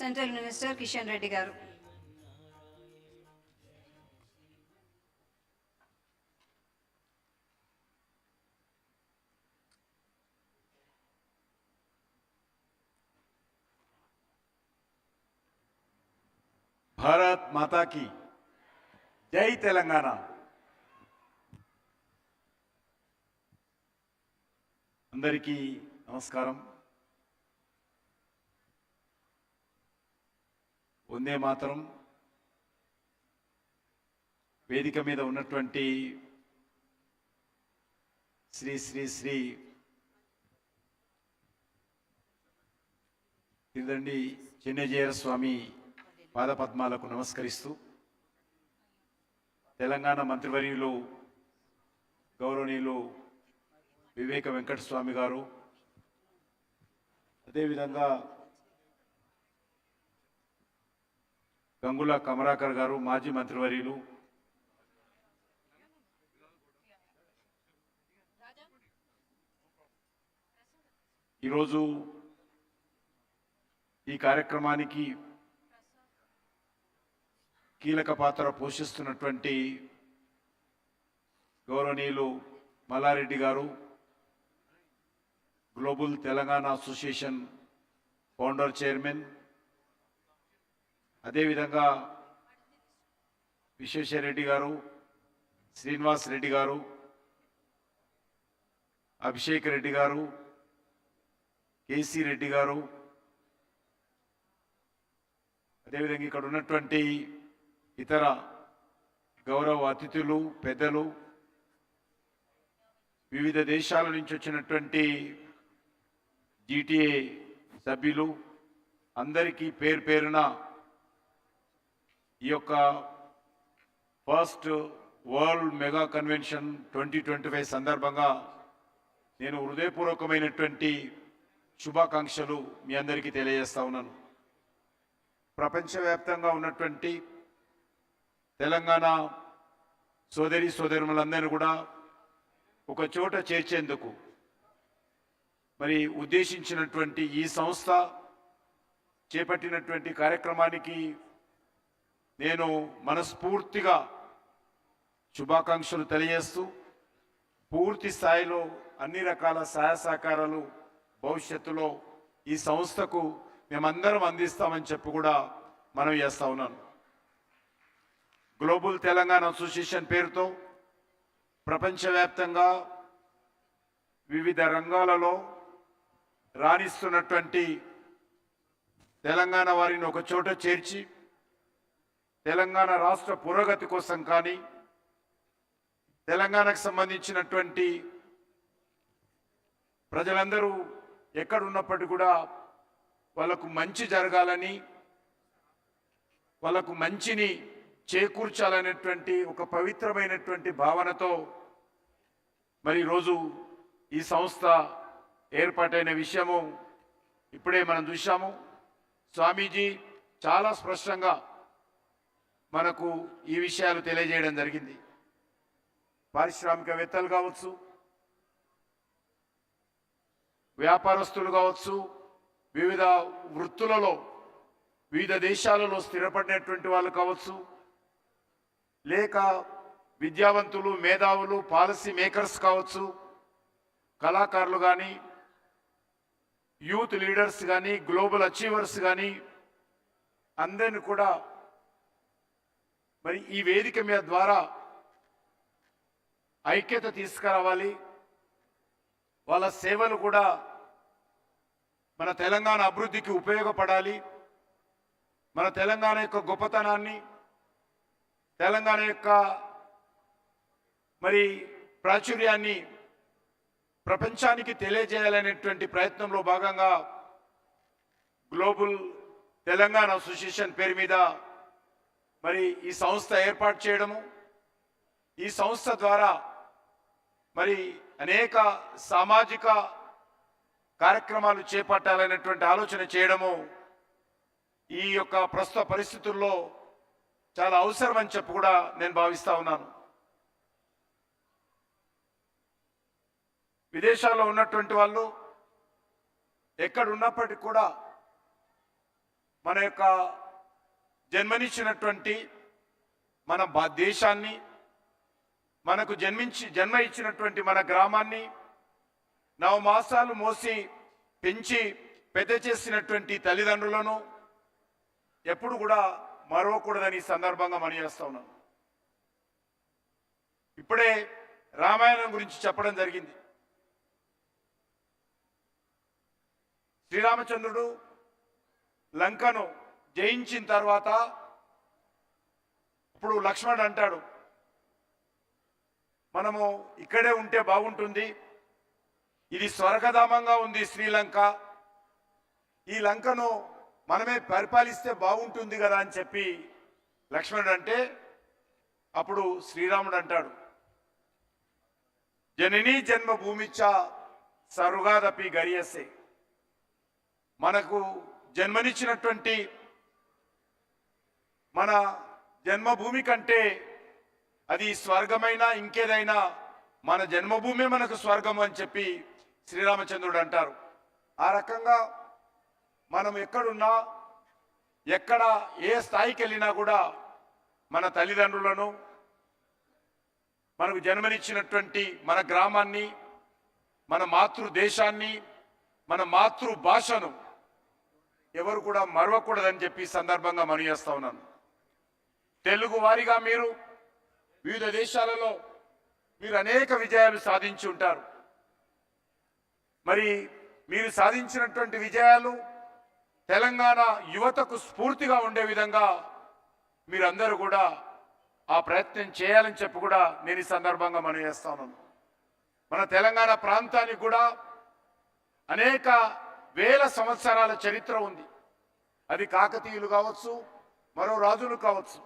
Central minister Kishan Reddy గారు. భారత్ మాతా की జై తెలంగాణ. అందరికీ నమస్కారం. వందే మాతరం. వేదిక మీద ఉన్నటువంటి శ్రీ శ్రీ శ్రీ తిరుదండి చిన్నజీయర స్వామి పాదపద్మాలకు నమస్కరిస్తూ తెలంగాణ మంత్రివర్యులు గౌరవనీయులు వివేక వెంకటస్వామి గారు, అదేవిధంగా గంగుల కమరాకర్ గారు మాజీ మంత్రివర్యులు, ఈరోజు ఈ కార్యక్రమానికి కీలక పాత్ర పోషిస్తున్నటువంటి గౌరవనీయులు మల్లారెడ్డి గారు, global Telangana association founder chairman, అదేవిధంగా విశ్వేశ్వరరెడ్డి గారు, శ్రీనివాస్ రెడ్డి గారు, అభిషేక్ రెడ్డి గారు, కేసీ రెడ్డి గారు, అదేవిధంగా ఇక్కడ ఉన్నటువంటి ఇతర గౌరవ అతిథులు, పెద్దలు, వివిధ దేశాల నుంచి వచ్చినటువంటి జీటీఏ సభ్యులు అందరికీ పేరు పేరున ఈ యొక్క ఫస్ట్ వరల్డ్ మెగా కన్వెన్షన్ 2025 సందర్భంగా నేను హృదయపూర్వకమైనటువంటి శుభాకాంక్షలు మీ అందరికీ తెలియజేస్తా ఉన్నాను. ప్రపంచవ్యాప్తంగా ఉన్నటువంటి తెలంగాణ సోదరి సోదరులందరినీ కూడా ఒక చోట చేర్చేందుకు మరి ఉద్దేశించినటువంటి ఈ సంస్థ చేపట్టినటువంటి కార్యక్రమానికి నేను మనస్ఫూర్తిగా శుభాకాంక్షలు తెలియజేస్తూ పూర్తి స్థాయిలో అన్ని రకాల సహాయ సహకారాలు భవిష్యత్తులో ఈ సంస్థకు మేమందరం అందిస్తామని చెప్పి కూడా మనం చేస్తా ఉన్నాను. గ్లోబల్ తెలంగాణ అసోసియేషన్ పేరుతో ప్రపంచవ్యాప్తంగా వివిధ రంగాలలో రాణిస్తున్నటువంటి తెలంగాణ వారిని ఒక చోట చేర్చి తెలంగాణ రాష్ట్ర పురోగతి కోసం కానీ తెలంగాణకు సంబంధించినటువంటి ప్రజలందరూ ఎక్కడున్నప్పటికీ కూడా వాళ్ళకు మంచి జరగాలని, వాళ్ళకు మంచిని చేకూర్చాలనేటువంటి ఒక పవిత్రమైనటువంటి భావనతో మరి ఈరోజు ఈ సంస్థ ఏర్పాటైన విషయము ఇప్పుడే మనం చూశాము. స్వామీజీ చాలా స్పష్టంగా మనకు ఈ విషయాలు తెలియజేయడం జరిగింది. పారిశ్రామికవేత్తలు కావచ్చు, వ్యాపారస్తులు కావచ్చు, వివిధ వృత్తులలో వివిధ దేశాలలో స్థిరపడినటువంటి వాళ్ళు కావచ్చు, లేక విద్యావంతులు, మేధావులు, పాలసీ మేకర్స్ కావచ్చు, కళాకారులు కానీ, యూత్ లీడర్స్ కానీ, గ్లోబల్ అచీవర్స్ కానీ అందరిని కూడా మరి ఈ వేదిక మీద ద్వారా ఐక్యత తీసుకురావాలి. వాళ్ళ సేవలు కూడా మన తెలంగాణ అభివృద్ధికి ఉపయోగపడాలి. మన తెలంగాణ యొక్క గొప్పతనాన్ని, తెలంగాణ యొక్క మరి ప్రాచుర్యాన్ని ప్రపంచానికి తెలియజేయాలనేటువంటి ప్రయత్నంలో భాగంగా గ్లోబల్ తెలంగాణ అసోసియేషన్ పేరు మీద మరి ఈ సంస్థ ఏర్పాటు చేయడము, ఈ సంస్థ ద్వారా మరి అనేక సామాజిక కార్యక్రమాలు చేపట్టాలనేటువంటి ఆలోచన చేయడము ఈ యొక్క ప్రస్తుత పరిస్థితుల్లో చాలా అవసరం అని చెప్పి కూడా నేను భావిస్తా ఉన్నాను. విదేశాల్లో ఉన్నటువంటి వాళ్ళు ఎక్కడ ఉన్నప్పటికీ కూడా మన యొక్క జన్మనిచ్చినటువంటి మన దేశాన్ని, మనకు జన్మ ఇచ్చినటువంటి మన గ్రామాన్ని 9 మాసాలు మోసి పెంచి పెద్ద చేసినటువంటి తల్లిదండ్రులను ఎప్పుడు కూడా మరవకూడదని ఈ సందర్భంగా మనయేస్తా ఉన్నాను. ఇప్పుడే రామాయణం గురించి చెప్పడం జరిగింది. శ్రీరామచంద్రుడు లంకను జయించిన తర్వాత ఇప్పుడు లక్ష్మణుడు అంటాడు, మనము ఇక్కడే ఉంటే బాగుంటుంది, ఇది స్వర్గధామంగా ఉంది శ్రీలంక, ఈ లంకను మనమే పరిపాలిస్తే బాగుంటుంది కదా అని చెప్పి లక్ష్మణుడు అంటే అప్పుడు శ్రీరాముడు అంటాడు, జననీ జన్మభూమిచ్చ సరుగాదపి గరియసే, మనకు జన్మనిచ్చినటువంటి మన జన్మభూమి కంటే అది స్వర్గమైనా ఇంకేదైనా మన జన్మభూమి మనకు స్వర్గం అని చెప్పి శ్రీరామచంద్రుడు అంటారు. ఆ రకంగా మనం ఎక్కడున్నా, ఎక్కడ ఏ స్థాయికి వెళ్ళినా కూడా మన తల్లిదండ్రులను, మనకు జన్మనిచ్చినటువంటి మన గ్రామాన్ని, మన మాతృదేశాన్ని, మన మాతృభాషను ఎవరు కూడా మరవకూడదని చెప్పి సందర్భంగా మనవి చేస్తా ఉన్నాను. తెలుగు వారిగా మీరు వివిధ దేశాలలో మీరు అనేక విజయాలు సాధించి ఉంటారు. మరి మీరు సాధించినటువంటి విజయాలు తెలంగాణ యువతకు స్ఫూర్తిగా ఉండే విధంగా మీరందరూ కూడా ఆ ప్రయత్నం చేయాలని చెప్పి కూడా నేను ఈ సందర్భంగా మనవి చేస్తా ఉన్నాను. మన తెలంగాణ ప్రాంతానికి కూడా అనేక వేల సంవత్సరాల చరిత్ర ఉంది. అది కాకతీయులు కావచ్చు, మరో రాజులు కావచ్చు.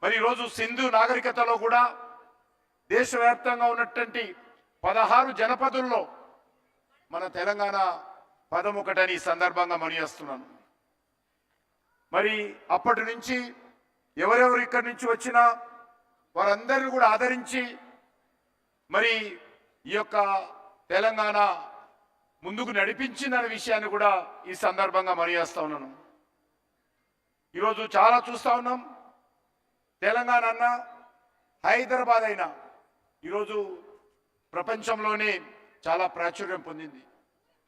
మరి ఈరోజు సింధు నాగరికతలో కూడా దేశవ్యాప్తంగా ఉన్నటువంటి 16 జనపదుల్లో మన తెలంగాణ పదం ఒకటని ఈ సందర్భంగా మనయేస్తున్నాను. మరి అప్పటి నుంచి ఎవరెవరు ఇక్కడి నుంచి వచ్చినా వారందరినీ కూడా ఆదరించి మరి ఈ యొక్క తెలంగాణ ముందుకు నడిపించిందనే విషయాన్ని కూడా ఈ సందర్భంగా మనయేస్తా ఉన్నాను. ఈరోజు చాలా చూస్తా ఉన్నాం. తెలంగాణ అన్న, హైదరాబాద్ అయినా ఈరోజు ప్రపంచంలోనే చాలా ప్రాచుర్యం పొందింది.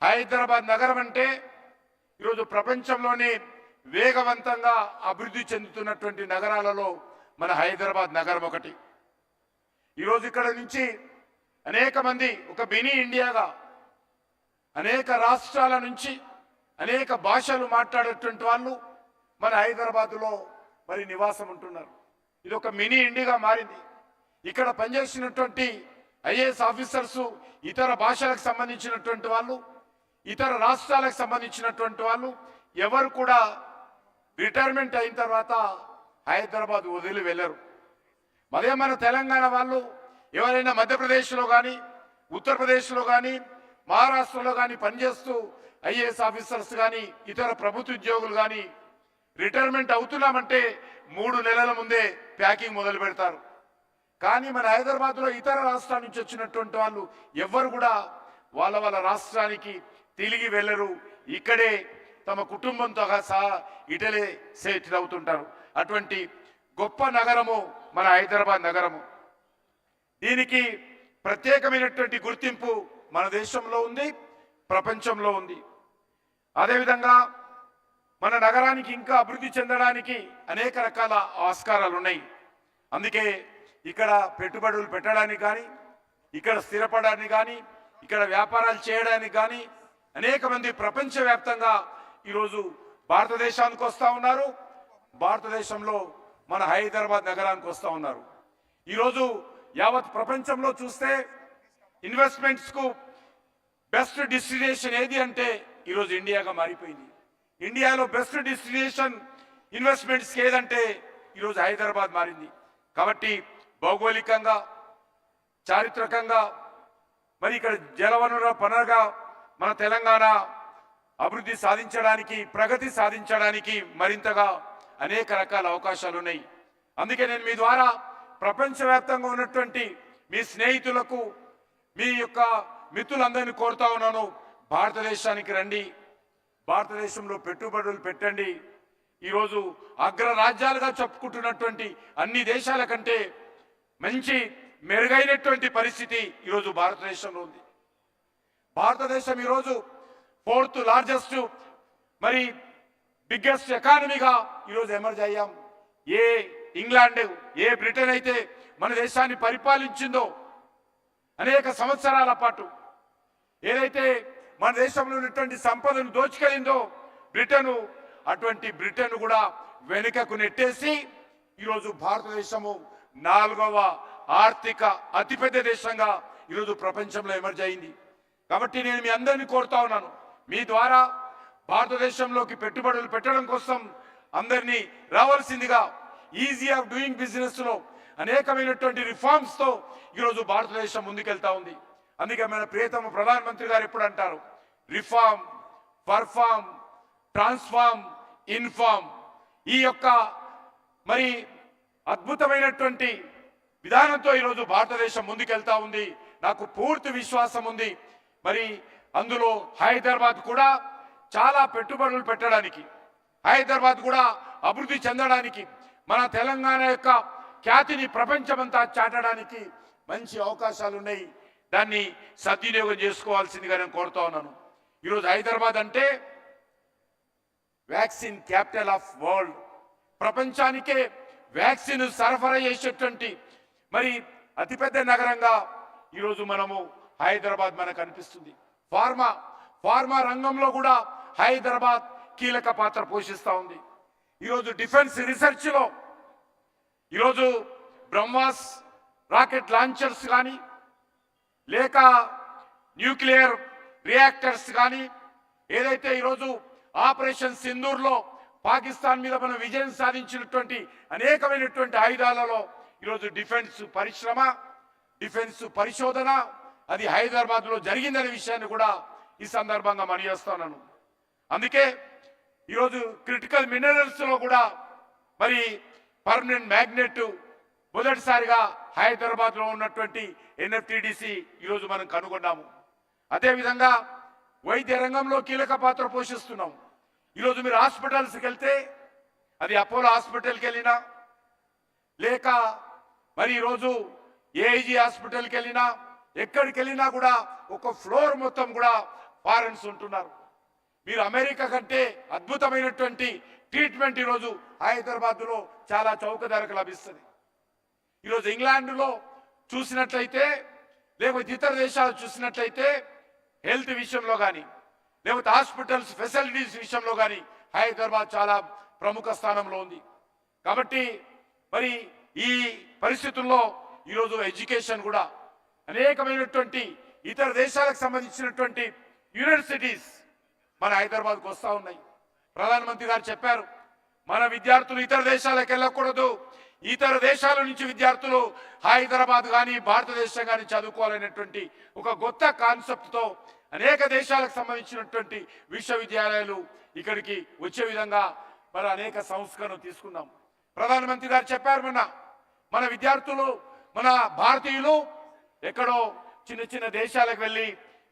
హైదరాబాద్ నగరం అంటే ఈరోజు ప్రపంచంలోనే వేగవంతంగా అభివృద్ధి చెందుతున్నటువంటి నగరాలలో మన హైదరాబాద్ నగరం ఒకటి. ఈరోజు ఇక్కడ నుంచి అనేక మంది ఒక మినీ ఇండియాగా అనేక రాష్ట్రాల నుంచి అనేక భాషలు మాట్లాడేటువంటి వాళ్ళు మన హైదరాబాద్లో మరి నివాసం ఉంటున్నారు. ఇది ఒక మినీ ఇండియాగా మారింది. ఇక్కడ పనిచేసినటువంటి ఐఏఎస్ ఆఫీసర్స్ ఇతర భాషలకు సంబంధించినటువంటి వాళ్ళు, ఇతర రాష్ట్రాలకు సంబంధించినటువంటి వాళ్ళు ఎవరు కూడా రిటైర్మెంట్ అయిన తర్వాత హైదరాబాద్ వదిలి వెళ్ళరు. అదే మన తెలంగాణ వాళ్ళు ఎవరైనా మధ్యప్రదేశ్లో కానీ, ఉత్తరప్రదేశ్లో కానీ, మహారాష్ట్రలో కానీ పనిచేస్తూ ఐఏఎస్ ఆఫీసర్స్ కానీ ఇతర ప్రభుత్వ ఉద్యోగులు కానీ రిటైర్మెంట్ అవుతున్నామంటే 3 నెలల ముందే ప్యాకింగ్ మొదలు పెడతారు. కానీ మన హైదరాబాద్లో ఇతర రాష్ట్రాల నుంచి వచ్చినటువంటి వాళ్ళు ఎవ్వరు కూడా వాళ్ళ వాళ్ళ రాష్ట్రానికి తిరిగి వెళ్ళరు. ఇక్కడే తమ కుటుంబంతో సహా ఇటలే సెటిల్ అవుతుంటారు. అటువంటి గొప్ప నగరము మన హైదరాబాద్ నగరము. దీనికి ప్రత్యేకమైనటువంటి గుర్తింపు మన దేశంలో ఉంది, ప్రపంచంలో ఉంది. అదేవిధంగా మన నగరానికి ఇంకా అభివృద్ధి చెందడానికి అనేక రకాల ఆస్కారాలు ఉన్నాయి. అందుకే ఇక్కడ పెట్టుబడులు పెట్టడానికి కానీ, ఇక్కడ స్థిరపడడానికి కానీ, ఇక్కడ వ్యాపారాలు చేయడానికి కానీ అనేక మంది ప్రపంచవ్యాప్తంగా ఈరోజు భారతదేశానికి వస్తూ ఉన్నారు. భారతదేశంలో మన హైదరాబాద్ నగరానికి వస్తూ ఉన్నారు. ఈరోజు యావత్ ప్రపంచంలో చూస్తే ఇన్వెస్ట్మెంట్స్కు బెస్ట్ డెస్టినేషన్ ఏది అంటే ఈరోజు ఇండియాగా మారిపోయింది. ఇండియాలో బెస్ట్ డెస్టినేషన్ ఇన్వెస్ట్మెంట్స్కి ఏదంటే ఈరోజు హైదరాబాద్ మారింది. కాబట్టి భౌగోళికంగా, చారిత్రకంగా, మరి ఇక్కడ జలవనరుల పనగా మన తెలంగాణ అభివృద్ధి సాధించడానికి, ప్రగతి సాధించడానికి మరింతగా అనేక రకాల అవకాశాలు ఉన్నాయి. అందుకే నేను మీ ద్వారా ప్రపంచవ్యాప్తంగా ఉన్నటువంటి మీ స్నేహితులకు, మీ యొక్క మిత్రులందరినీ కోరుతా ఉన్నాను, భారతదేశానికి రండి. భారతదేశంలో పెట్టుబడులు పెట్టండి. ఈరోజు అగ్రరాజ్యాలుగా చెప్పుకుంటున్నటువంటి అన్ని దేశాల కంటే మంచి మెరుగైనటువంటి పరిస్థితి ఈరోజు భారతదేశంలో ఉంది. భారతదేశం ఈరోజు 4th లార్జెస్ట్ మరి బిగ్గెస్ట్ ఎకానమీగా ఈరోజు ఎమర్జ్ అయ్యాం. ఏ ఇంగ్లాండ్, ఏ బ్రిటన్ అయితే మన దేశాన్ని పరిపాలించిందో అనేక సంవత్సరాల పాటు, ఏదైతే మన దేశంలో ఉన్నటువంటి సంపదను దోచుకెళ్ళిందో బ్రిటన్, అటువంటి బ్రిటన్ కూడా వెనుకకు నెట్టేసి ఈరోజు భారతదేశము 4వ ఆర్థిక అతిపెద్ద దేశంగా ఈరోజు ప్రపంచంలో ఎమర్జ్ అయింది. కాబట్టి నేను మీ అందరినీ కోరుతా ఉన్నాను, మీ ద్వారా భారతదేశంలోకి పెట్టుబడులు పెట్టడం కోసం అందరినీ రావాల్సిందిగా. ఈజీ ఆఫ్ డూయింగ్ బిజినెస్ లో అనేకమైనటువంటి రిఫార్మ్స్ తో ఈరోజు భారతదేశం ముందుకెళ్తా ఉంది. అందుకే మన ప్రియతమ ప్రధానమంత్రి గారు ఎప్పుడు అంటారు, రిఫార్మ్, పర్ఫార్మ్, ట్రాన్స్ఫార్మ్, ఇన్ఫార్మ్. ఈ యొక్క మరి అద్భుతమైనటువంటి విధానంతో ఈరోజు భారతదేశం ముందుకెళ్తా ఉంది. నాకు పూర్తి విశ్వాసం ఉంది. మరి అందులో హైదరాబాద్ కూడా చాలా పెట్టుబడులు పెట్టడానికి, హైదరాబాద్ కూడా అభివృద్ధి చెందడానికి, మన తెలంగాణ యొక్క ఖ్యాతిని ప్రపంచమంతా చాటడానికి మంచి అవకాశాలు ఉన్నాయి. దాన్ని సద్వినియోగం చేసుకోవాల్సిందిగా నేను కోరుతా ఉన్నాను. ఈరోజు హైదరాబాద్ అంటే వ్యాక్సిన్ క్యాపిటల్ ఆఫ్ వరల్డ్, ప్రపంచానికే వ్యాక్సిన్ సరఫరా చేసేటువంటి మరి అతిపెద్ద నగరంగా ఈరోజు మనము హైదరాబాద్ మనకు అనిపిస్తుంది. ఫార్మా రంగంలో కూడా హైదరాబాద్ కీలక పాత్ర పోషిస్తూ ఉంది. ఈరోజు డిఫెన్స్ రీసెర్చ్ లో ఈరోజు బ్రహ్మాస్ రాకెట్ లాంచర్స్ కానీ, లేక న్యూక్లియర్ రియాక్టర్స్ కానీ, ఏదైతే ఈరోజు ఆపరేషన్ సింధూర్లో పాకిస్తాన్ మీద మనం విజయం సాధించినటువంటి అనేకమైనటువంటి ఆయుధాలలో ఈరోజు డిఫెన్స్ పరిశ్రమ, డిఫెన్స్ పరిశోధన అది హైదరాబాద్ లో జరిగిందనే విషయాన్ని కూడా ఈ సందర్భంగా మనయేస్తున్నాను. అందుకే ఈరోజు క్రిటికల్ మినరల్స్ లో కూడా మరి పర్మనెంట్ మ్యాగ్నెట్ మొదటిసారిగా హైదరాబాద్ లో ఉన్నటువంటి NFTDC ఈరోజు మనం కనుగొన్నాము. అదేవిధంగా వైద్య రంగంలో కీలక పాత్ర పోషిస్తున్నాం. ఈరోజు మీరు హాస్పిటల్స్కి వెళ్తే, అది అపోలో హాస్పిటల్కి వెళ్ళినా, లేక మరి ఈరోజు ఏఐజీ హాస్పిటల్కి వెళ్ళినా, ఎక్కడికి వెళ్ళినా కూడా ఒక ఫ్లోర్ మొత్తం కూడా ఫారెన్స్ ఉంటున్నారు. మీరు అమెరికా కంటే అద్భుతమైనటువంటి ట్రీట్మెంట్ ఈరోజు హైదరాబాద్ లో చాలా చౌక ధరకు లభిస్తుంది. ఈరోజు ఇంగ్లాండ్లో చూసినట్లయితే, లేకపోతే ఇతర దేశాలు చూసినట్లయితే, హెల్త్ విషయంలో కానీ, లేకపోతే హాస్పిటల్స్ ఫెసిలిటీస్ విషయంలో కానీ హైదరాబాద్ చాలా ప్రముఖ స్థానంలో ఉంది. కాబట్టి మరి ఈ పరిస్థితుల్లో ఈరోజు ఎడ్యుకేషన్ కూడా అనేకమైనటువంటి ఇతర దేశాలకు సంబంధించినటువంటి యూనివర్సిటీస్ మన హైదరాబాద్కు వస్తూ ఉన్నాయి. ప్రధానమంత్రి గారు చెప్పారు, మన విద్యార్థులు ఇతర దేశాలకు వెళ్ళకూడదు, ఇతర దేశాల నుంచి విద్యార్థులు హైదరాబాద్ కానీ భారతదేశం కానీ చదువుకోవాలనేటువంటి ఒక కొత్త కాన్సెప్ట్తో అనేక దేశాలకు సంబంధించినటువంటి విశ్వవిద్యాలయాలు ఇక్కడికి వచ్చే విధంగా మరి అనేక సంస్కరణలు తీసుకున్నాం. ప్రధానమంత్రి గారు చెప్పారు, మన విద్యార్థులు, మన భారతీయులు ఎక్కడో చిన్న చిన్న దేశాలకు వెళ్ళి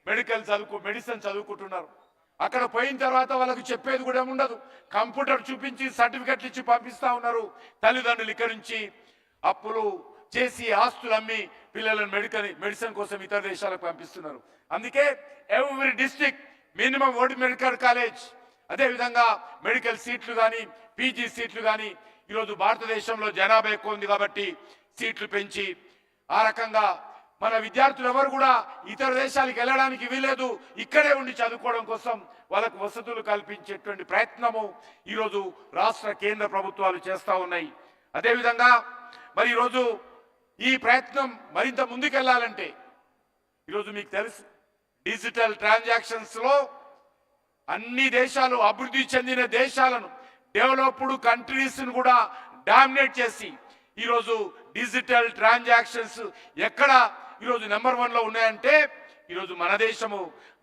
మెడిసిన్ చదువుకుంటున్నారు. అక్కడ పోయిన తర్వాత వాళ్ళకు చెప్పేది కూడా ఉండదు, కంప్యూటర్ చూపించి సర్టిఫికెట్లు ఇచ్చి పంపిస్తా ఉన్నారు. తల్లిదండ్రులు ఇక్కడి నుంచి అప్పులు చేసి ఆస్తులు అమ్మి పిల్లలను మెడిసిన్ కోసం ఇతర దేశాలకు పంపిస్తున్నారు. అందుకే every district minimum 1 medical college, అదేవిధంగా మెడికల్ సీట్లు కానీ, పీజీ సీట్లు కానీ, ఈరోజు భారతదేశంలో జనాభా ఎక్కువ ఉంది కాబట్టి సీట్లు పెంచి ఆ రకంగా మన విద్యార్థులు ఎవరు కూడా ఇతర దేశాలకు వెళ్ళడానికి వీలేదు, ఇక్కడే ఉండి చదువుకోవడం కోసం వాళ్ళకు వసతులు కల్పించేటువంటి ప్రయత్నము ఈరోజు రాష్ట్ర కేంద్ర ప్రభుత్వాలు చేస్తూ ఉన్నాయి. అదేవిధంగా మరి ఈరోజు ఈ ప్రయత్నం మరింత ముందుకెళ్లాలంటే ఈరోజు మీకు తెలుసు, డిజిటల్ ట్రాన్సాక్షన్స్ లో అన్ని దేశాలు, అభివృద్ధి చెందిన దేశాలను, డెవలప్డ్ కంట్రీస్ ను కూడా డామినేట్ చేసి ఈరోజు డిజిటల్ ట్రాన్సాక్షన్స్ ఎక్కడ ఈరోజు నెంబర్ 1 లో ఉన్నాయంటే ఈరోజు మన దేశము,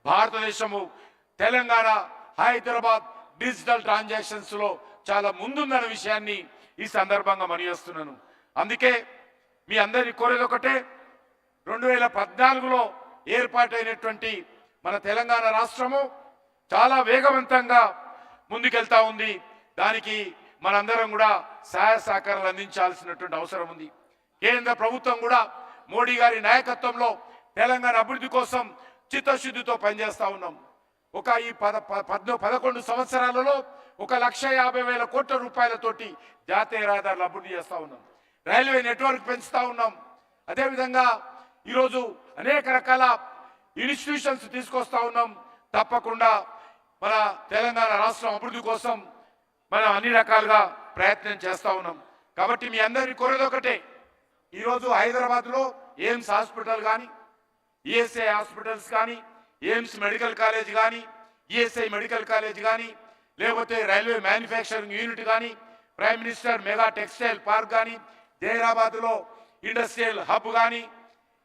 భారతదేశము, తెలంగాణ, హైదరాబాద్ డిజిటల్ ట్రాన్సాక్షన్స్ లో చాలా ముందుందన్న విషయాన్ని ఈ సందర్భంగా మనయేస్తున్నాను. అందుకే మీ అందరినీ కోరేది ఒకటే, 2014లో ఏర్పాటైనటువంటి మన తెలంగాణ రాష్ట్రము చాలా వేగవంతంగా ముందుకెళ్తా ఉంది. దానికి మనందరం కూడా సహాయ సహకారాలు అందించాల్సినటువంటి అవసరం ఉంది. కేంద్ర ప్రభుత్వం కూడా మోడీ గారి నాయకత్వంలో తెలంగాణ అభివృద్ధి కోసం చిత్తశుద్ధితో పనిచేస్తా ఉన్నాం. ఈ 11 సంవత్సరాలలో 1,50,000 కోట్ల రూపాయలతోటి జాతీయ రహదారులు అభివృద్ధి చేస్తా ఉన్నాం. రైల్వే నెట్వర్క్ పెంచుతా ఉన్నాం. అదేవిధంగా ఈరోజు అనేక రకాల ఇన్స్టిట్యూషన్స్ తీసుకొస్తా ఉన్నాం. తప్పకుండా మన తెలంగాణ రాష్ట్రం అభివృద్ధి కోసం మనం అన్ని రకాలుగా ప్రయత్నం చేస్తా ఉన్నాం. కాబట్టి మీ అందరినీ కోరేది ఒకటే, ఈరోజు హైదరాబాద్లో ఎయిమ్స్ హాస్పిటల్ కానీ, ఈఎస్ఐ హాస్పిటల్స్ కానీ, ఎయిమ్స్ మెడికల్ కాలేజ్ కానీ, ఈఎస్ఐ మెడికల్ కాలేజ్ కానీ, లేకపోతే రైల్వే మ్యానుఫ్యాక్చరింగ్ యూనిట్ కానీ, prime minister mega textile park కానీ, జైరాబాద్లో ఇండస్ట్రియల్ హబ్ కానీ,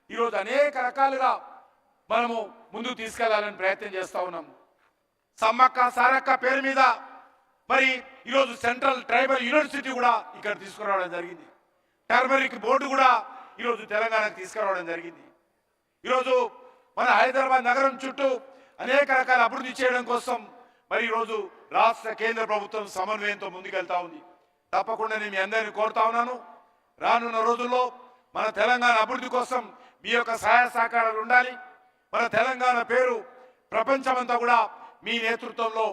ఈరోజు అనేక రకాలుగా మనము ముందుకు తీసుకెళ్లాలని ప్రయత్నం చేస్తా ఉన్నాం. సమ్మక్క సారక్క పేరు మీద మరి ఈరోజు సెంట్రల్ ట్రైబల్ యూనివర్సిటీ కూడా ఇక్కడ తీసుకురావడం జరిగింది. టర్మరిక్ బోర్డు కూడా ఈరోజు తెలంగాణకు తీసుకురావడం జరిగింది. ఈరోజు మన హైదరాబాద్ నగరం చుట్టూ అనేక రకాల అభివృద్ధి చేయడం కోసం మరి ఈరోజు రాష్ట్ర కేంద్ర ప్రభుత్వం సమన్వయంతో ముందుకెళ్తా ఉంది. తప్పకుండా నేను మీ అందరినీ కోరుతా ఉన్నాను, రానున్న రోజుల్లో మన తెలంగాణ అభివృద్ధి కోసం మీ యొక్క సహాయ సహకారాలు ఉండాలి. మన తెలంగాణ పేరు ప్రపంచమంతా కూడా మీ నేతృత్వంలో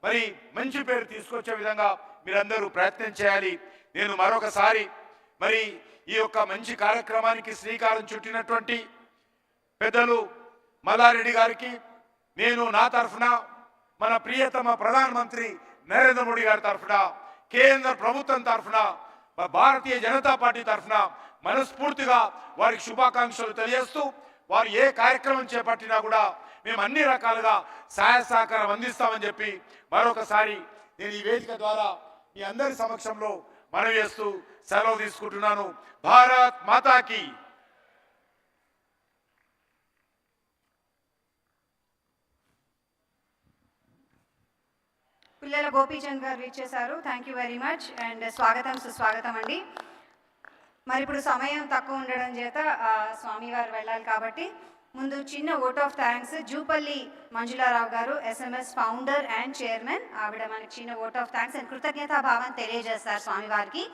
మరి మంచి పేరు తీసుకొచ్చే విధంగా మీరందరూ ప్రయత్నం చేయాలి. నేను మరొకసారి మరి ఈ యొక్క మంచి కార్యక్రమానికి శ్రీకారం చుట్టినటువంటి పెద్దలు మల్లారెడ్డి గారికి నేను నా తరఫున, మన ప్రియతమ ప్రధానమంత్రి నరేంద్ర మోడీ గారి తరఫున, కేంద్ర ప్రభుత్వం తరఫున, భారతీయ జనతా పార్టీ తరఫున మనస్ఫూర్తిగా వారికి శుభాకాంక్షలు తెలియజేస్తూ, వారు ఏ కార్యక్రమం చేపట్టినా కూడా మేము అన్ని రకాలుగా సహాయ సహకారం అందిస్తామని చెప్పి మరొకసారి నేను ఈ వేదిక ద్వారా మీ అందరి సమక్షంలో మనవి చేస్తూ సెలవు తీసుకుంటున్నాను. భారత్ మాతాకి. పిల్లల గోపీచంద్ గారు ఇచ్చేశారు. Thank you very much and స్వాగతం సుస్వాగతం అండి. మరి ఇప్పుడు సమయం తక్కువ ఉండడం చేత స్వామివారు వెళ్ళాలి కాబట్టి ముందు చిన్న vote of thanks Jupally Manjula Rao గారు, SMS ఫౌండర్ అండ్ చైర్మన్, ఆవిడ మనకి చిన్న ఓట్ ఆఫ్ థ్యాంక్స్ అండ్ కృతజ్ఞతాభావం తెలియజేస్తారు స్వామివారికి.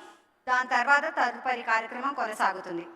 దాని తర్వాత తదుపరి కార్యక్రమం కొనసాగుతుంది.